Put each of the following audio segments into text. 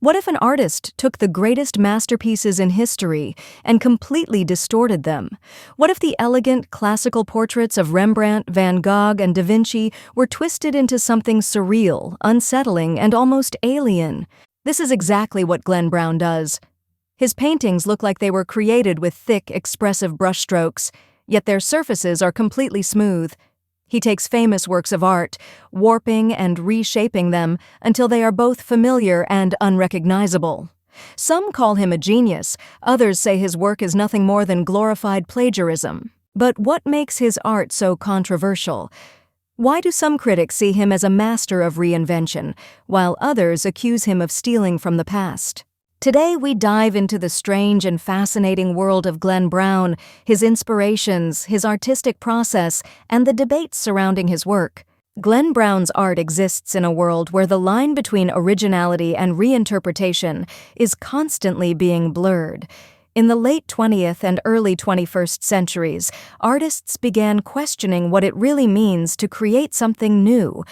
What if an artist took the greatest masterpieces in history and completely distorted them? What if the elegant, classical portraits of Rembrandt, Van Gogh, and Da Vinci were twisted into something surreal, unsettling, and almost alien? This is exactly what Glenn Brown does. His paintings look like they were created with thick, expressive brushstrokes, yet their surfaces are completely smooth. He takes famous works of art, warping and reshaping them until they are both familiar and unrecognizable. Some call him a genius, others say his work is nothing more than glorified plagiarism. But what makes his art so controversial? Why do some critics see him as a master of reinvention, while others accuse him of stealing from the past? Today we dive into the strange and fascinating world of Glenn Brown, his inspirations, his artistic process, and the debates surrounding his work. Glenn Brown's art exists in a world where the line between originality and reinterpretation is constantly being blurred. In the late 20th and early 21st centuries, artists began questioning what it really means to create something new.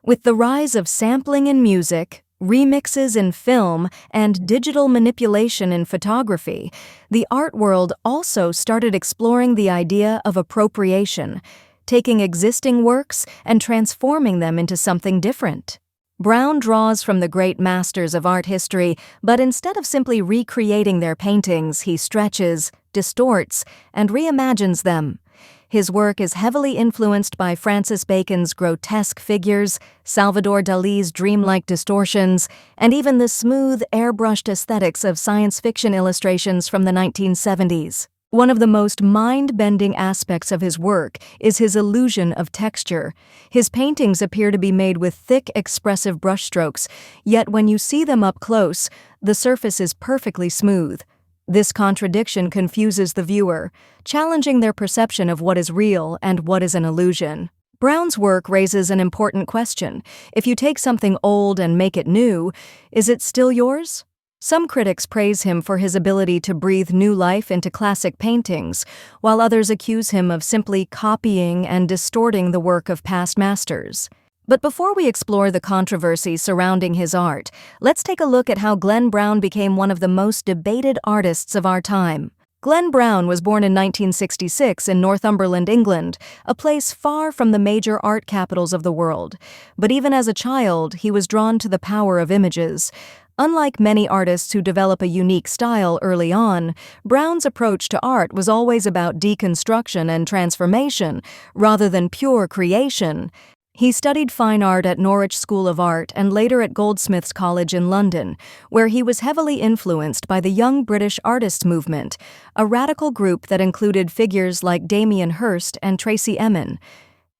With the rise of sampling in music, remixes in film, and digital manipulation in photography, the art world also started exploring the idea of appropriation, taking existing works and transforming them into something different. Brown draws from the great masters of art history, but instead of simply recreating their paintings, he stretches, distorts, and reimagines them. His work is heavily influenced by Francis Bacon's grotesque figures, Salvador Dali's dreamlike distortions, and even the smooth, airbrushed aesthetics of science fiction illustrations from the 1970s. One of the most mind-bending aspects of his work is his illusion of texture. His paintings appear to be made with thick, expressive brushstrokes, yet when you see them up close, the surface is perfectly smooth. This contradiction confuses the viewer, challenging their perception of what is real and what is an illusion. Brown's work raises an important question. If you take something old and make it new, is it still yours? Some critics praise him for his ability to breathe new life into classic paintings, while others accuse him of simply copying and distorting the work of past masters. But before we explore the controversy surrounding his art, let's take a look at how Glenn Brown became one of the most debated artists of our time. Glenn Brown was born in 1966 in Northumberland, England, a place far from the major art capitals of the world. But even as a child, he was drawn to the power of images. Unlike many artists who develop a unique style early on, Brown's approach to art was always about deconstruction and transformation, rather than pure creation. He studied fine art at Norwich School of Art and later at Goldsmiths College in London, where he was heavily influenced by the Young British Artists movement, a radical group that included figures like Damien Hirst and Tracey Emin.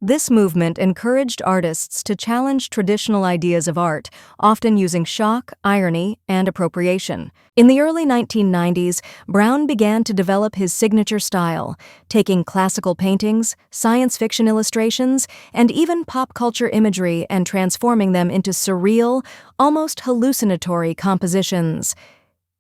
This movement encouraged artists to challenge traditional ideas of art, often using shock, irony, and appropriation. In the early 1990s, Brown began to develop his signature style, taking classical paintings, science fiction illustrations, and even pop culture imagery and transforming them into surreal, almost hallucinatory compositions.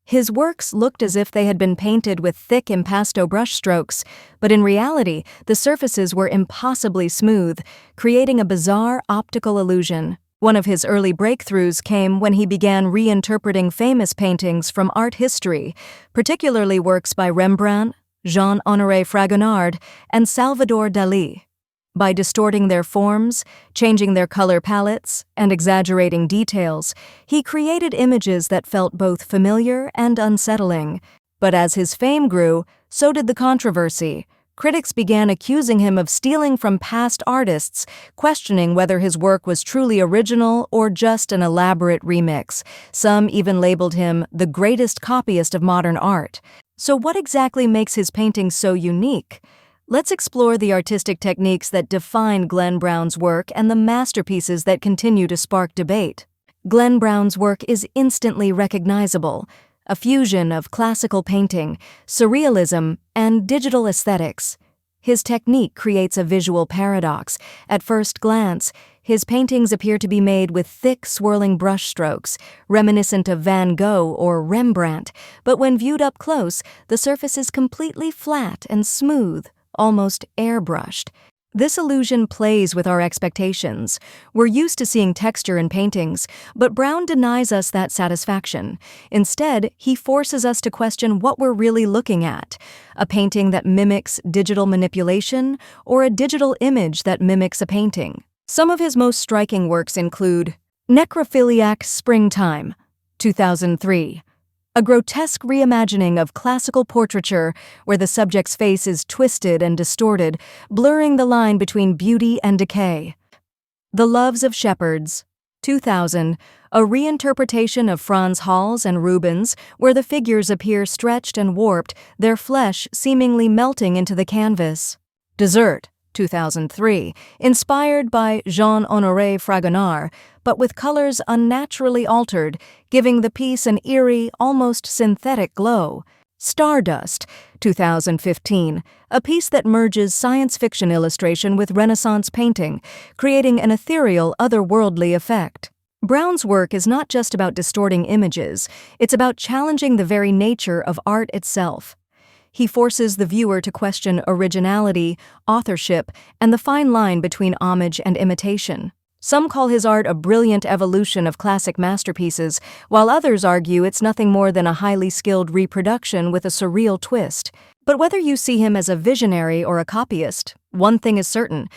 His works looked as if they had been painted with thick impasto brushstrokes, but in reality, the surfaces were impossibly smooth, creating a bizarre optical illusion. One of his early breakthroughs came when he began reinterpreting famous paintings from art history, particularly works by Rembrandt, Jean-Honoré Fragonard, and Salvador Dali. By distorting their forms, changing their color palettes, and exaggerating details, he created images that felt both familiar and unsettling. But as his fame grew, so did the controversy. Critics began accusing him of stealing from past artists, questioning whether his work was truly original or just an elaborate remix. Some even labeled him the greatest copyist of modern art. So what exactly makes his paintings so unique? Let's explore the artistic techniques that define Glenn Brown's work and the masterpieces that continue to spark debate. Glenn Brown's work is instantly recognizable, a fusion of classical painting, surrealism, and digital aesthetics. His technique creates a visual paradox. At first glance, his paintings appear to be made with thick, swirling brushstrokes, reminiscent of Van Gogh or Rembrandt, but when viewed up close, the surface is completely flat and smooth, almost airbrushed. This illusion plays with our expectations. We're used to seeing texture in paintings, but Brown denies us that satisfaction. Instead, he forces us to question what we're really looking at: a painting that mimics digital manipulation, or a digital image that mimics a painting. Some of his most striking works include Necrophiliac Springtime, 2003. A grotesque reimagining of classical portraiture where the subject's face is twisted and distorted, blurring the line between beauty and decay. The Loves of Shepherds, 2000, a reinterpretation of Franz Hals and Rubens where the figures appear stretched and warped, their flesh seemingly melting into the canvas. Dessert, 2003, inspired by Jean-Honoré Fragonard, but with colors unnaturally altered, giving the piece an eerie, almost synthetic glow. Stardust, 2015, a piece that merges science fiction illustration with Renaissance painting, creating an ethereal, otherworldly effect. Brown's work is not just about distorting images, it's about challenging the very nature of art itself. He forces the viewer to question originality, authorship, and the fine line between homage and imitation. Some call his art a brilliant evolution of classic masterpieces, while others argue it's nothing more than a highly skilled reproduction with a surreal twist. But whether you see him as a visionary or a copyist, one thing is certain: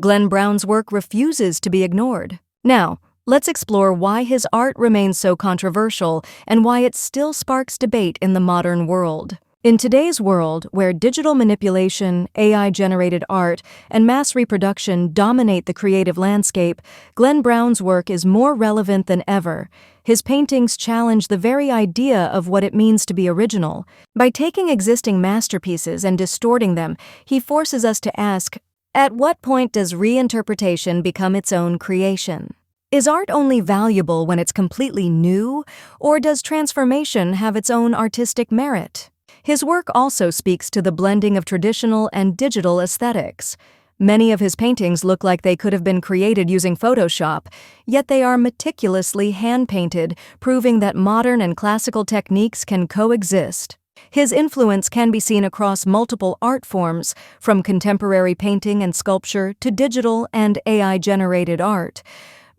Glenn Brown's work refuses to be ignored. Now, let's explore why his art remains so controversial and why it still sparks debate in the modern world. In today's world, where digital manipulation, AI-generated art, and mass reproduction dominate the creative landscape, Glenn Brown's work is more relevant than ever. His paintings challenge the very idea of what it means to be original. By taking existing masterpieces and distorting them, he forces us to ask, at what point does reinterpretation become its own creation? Is art only valuable when it's completely new, or does transformation have its own artistic merit? His work also speaks to the blending of traditional and digital aesthetics. Many of his paintings look like they could have been created using Photoshop, yet they are meticulously hand-painted, proving that modern and classical techniques can coexist. His influence can be seen across multiple art forms, from contemporary painting and sculpture to digital and AI-generated art.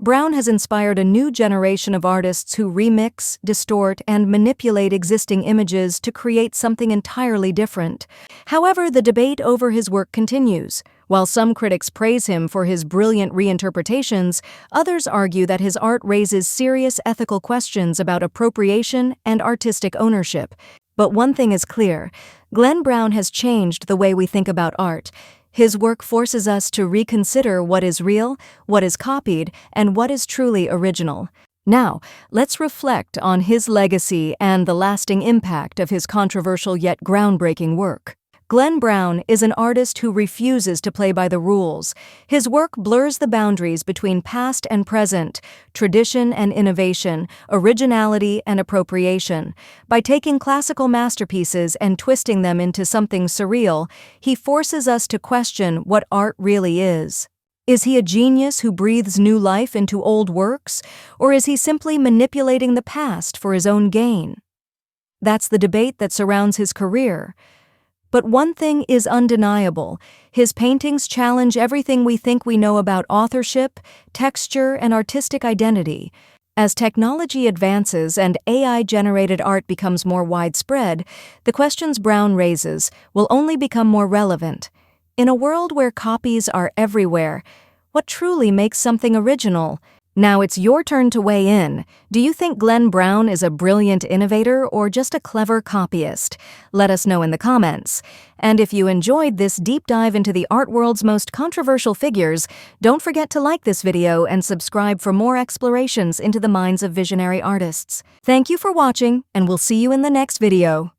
Brown has inspired a new generation of artists who remix, distort, and manipulate existing images to create something entirely different. However, the debate over his work continues. While some critics praise him for his brilliant reinterpretations, others argue that his art raises serious ethical questions about appropriation and artistic ownership. But one thing is clear: Glenn Brown has changed the way we think about art. His work forces us to reconsider what is real, what is copied, and what is truly original. Now, let's reflect on his legacy and the lasting impact of his controversial yet groundbreaking work. Glenn Brown is an artist who refuses to play by the rules. His work blurs the boundaries between past and present, tradition and innovation, originality and appropriation. By taking classical masterpieces and twisting them into something surreal, he forces us to question what art really is. Is he a genius who breathes new life into old works, or is he simply manipulating the past for his own gain? That's the debate that surrounds his career. But one thing is undeniable: his paintings challenge everything we think we know about authorship, texture, and artistic identity. As technology advances and AI-generated art becomes more widespread, the questions Brown raises will only become more relevant. In a world where copies are everywhere, what truly makes something original? Now it's your turn to weigh in. Do you think Glenn Brown is a brilliant innovator or just a clever copyist? Let us know in the comments. And if you enjoyed this deep dive into the art world's most controversial figures, don't forget to like this video and subscribe for more explorations into the minds of visionary artists. Thank you for watching, and we'll see you in the next video.